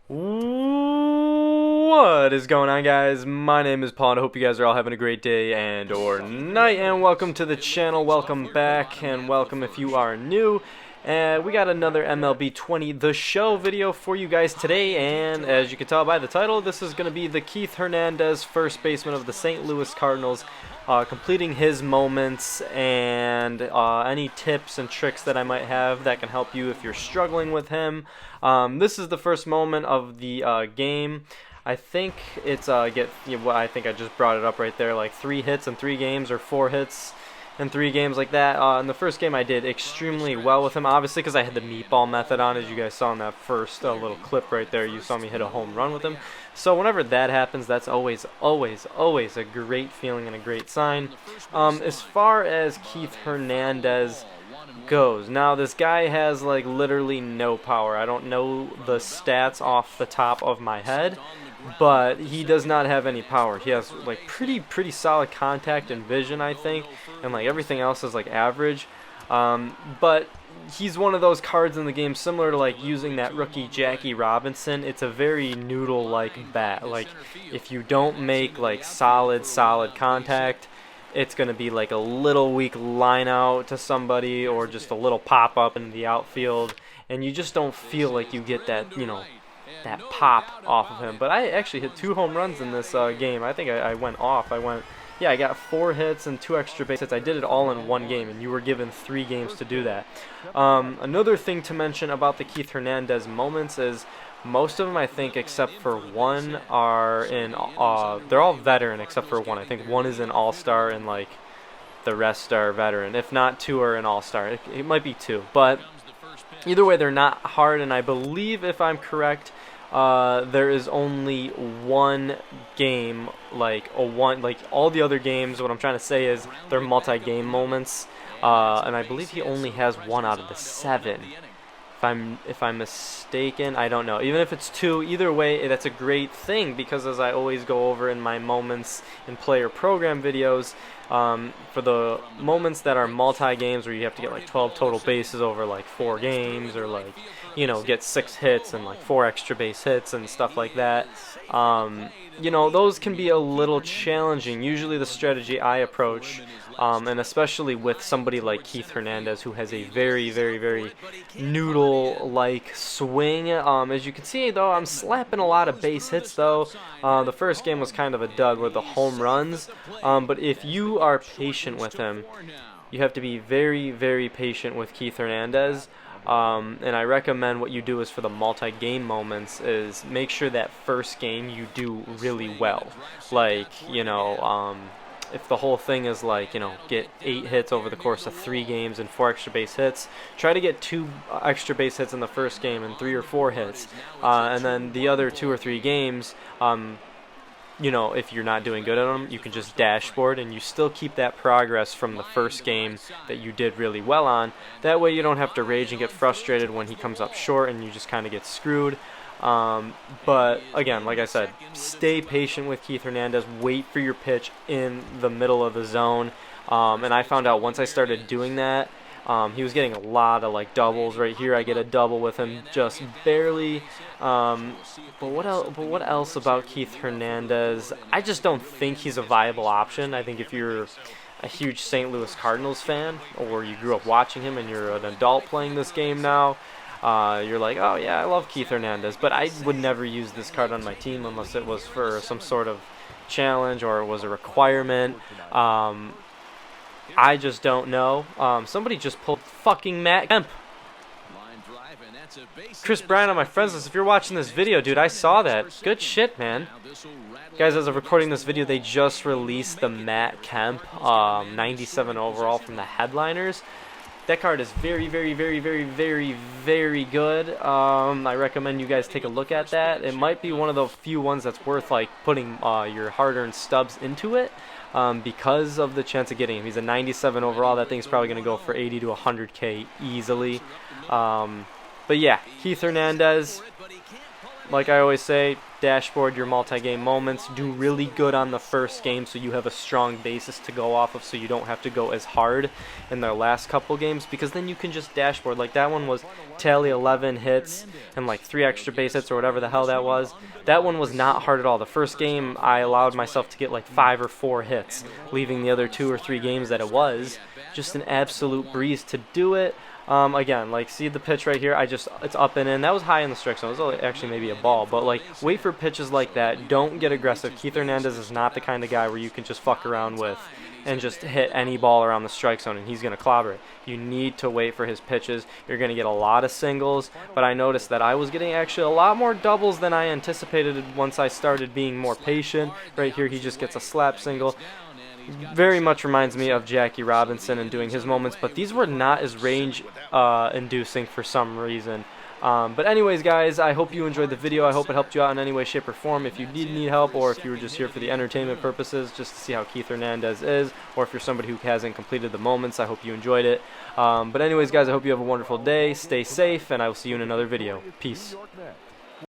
What is going on, guys? My name is Paul and I hope you guys are all having a great day and or night, and welcome to the channel. Welcome back, and welcome if you are new. And we got another MLB 20 The Show video for you guys today, and as you can tell by the title, this is going to be the Keith Hernandez, first baseman of the St. Louis Cardinals, completing his moments and any tips and tricks that I might have that can help you if you're struggling with him. This is the first moment of the game. I think it's I think I just brought it up right there, like 3 hits in 3 games or 4 hits in 3 games like that. In the first game I did extremely well with him, obviously because I had the meatball method on, as you guys saw in that first little clip right there. You saw me hit a home run with him. So whenever that happens, that's always a great feeling and a great sign. As far as Keith Hernandez goes, now this guy has like literally no power. I don't know the stats off the top of my head, but he does not have any power. He has like pretty solid contact and vision, I think, and like everything else is like average. But he's one of those cards in the game similar to like using that rookie Jackie Robinson. It's a very noodle-like bat. Like if you don't make like solid contact, it's going to be like a little weak line out to somebody or just a little pop up in the outfield, and you just don't feel like you get that, that pop off of him. But I actually hit 2 home runs in this game. I think I went off. I got 4 hits and 2 extra base hits. I did it all in 1 game, and you were given 3 games to do that. Another thing to mention about the Keith Hernandez moments is most of them, I think, except for one, are in, they're all veteran except for one. I think one is an all-star and, like, the rest are veteran. If not, 2 are an all-star. It might be 2. But either way, they're not hard, and I believe, if I'm correct, there is only 1 game, like all the other games, what I'm trying to say is they're multi-game moments, and I believe he only has 1 out of the 7. If I'm mistaken, I don't know. Even if it's 2, either way, that's a great thing, because as I always go over in my moments in player program videos, for the moments that are multi-games where you have to get like 12 total bases over like 4 games, or like, get 6 hits and like 4 extra base hits and stuff like that, those can be a little challenging. Usually the strategy I approach, and especially with somebody like Keith Hernandez, who has a very noodle-like swing. As you can see, though, I'm slapping a lot of base hits, though. The first game was kind of a dud with the home runs, but if you are patient with him, you have to be very patient with Keith Hernandez. And I recommend what you do is for the multi-game moments is make sure that first game you do really well. Like, if the whole thing is like, get 8 hits over the course of 3 games and 4 extra base hits, try to get 2 extra base hits in the first game and 3 or 4 hits. And then the other 2 or 3 games, if you're not doing good at them, you can just dashboard and you still keep that progress from the first game that you did really well on. That way you don't have to rage and get frustrated when he comes up short and you just kind of get screwed. But again, like I said, stay patient with Keith Hernandez. Wait for your pitch in the middle of the zone. And I found out once I started doing that, he was getting a lot of like doubles. Right here I get a double with him just barely. But what else about Keith Hernandez? I just don't think he's a viable option. I think if you're a huge St. Louis Cardinals fan, or you grew up watching him and you're an adult playing this game now, you're like, oh yeah, I love Keith Hernandez, but I would never use this card on my team unless it was for some sort of challenge or it was a requirement. I just don't know. Somebody just pulled fucking Matt Kemp. Chris Bryan on my friends list. If you're watching this video, dude, I saw that. Good shit, man. Guys, as of recording this video, they just released the Matt Kemp 97 overall from the Headliners. That card is very good. I recommend you guys take a look at that. It might be one of the few ones that's worth like putting your hard-earned stubs into it, because of the chance of getting him. He's a 97 overall. That thing's probably going to go for 80 to 100K easily. But yeah, Keith Hernandez, like I always say, dashboard your multi-game moments. Do really good on the first game so you have a strong basis to go off of, so you don't have to go as hard in their last couple games, because then you can just dashboard. Like that one was tally 11 hits and like 3 extra base hits or whatever the hell that was. That one was not hard at all. The first game I allowed myself to get like 5 or 4 hits, leaving the other 2 or 3 games that it was just an absolute breeze to do it. Again, like, see the pitch right here, it's up and in. That was high in the strike zone. It was actually maybe a ball, but like, wait for pitches like that. Don't get aggressive. Keith Hernandez is not the kind of guy where you can just fuck around with and just hit any ball around the strike zone and he's going to clobber it. You need to wait for his pitches. You're going to get a lot of singles, but I noticed that I was getting actually a lot more doubles than I anticipated once I started being more patient. Right here, he just gets a slap single. Very much reminds me of Jackie Robinson and doing his moments, but these were not as range inducing for some reason. But anyways, guys, I hope you enjoyed the video. I hope it helped you out in any way, shape, or form. If you did need help, or if you were just here for the entertainment purposes, just to see how Keith Hernandez is, or if you're somebody who hasn't completed the moments, I hope you enjoyed it. But anyways, guys, I hope you have a wonderful day. Stay safe, and I will see you in another video. Peace.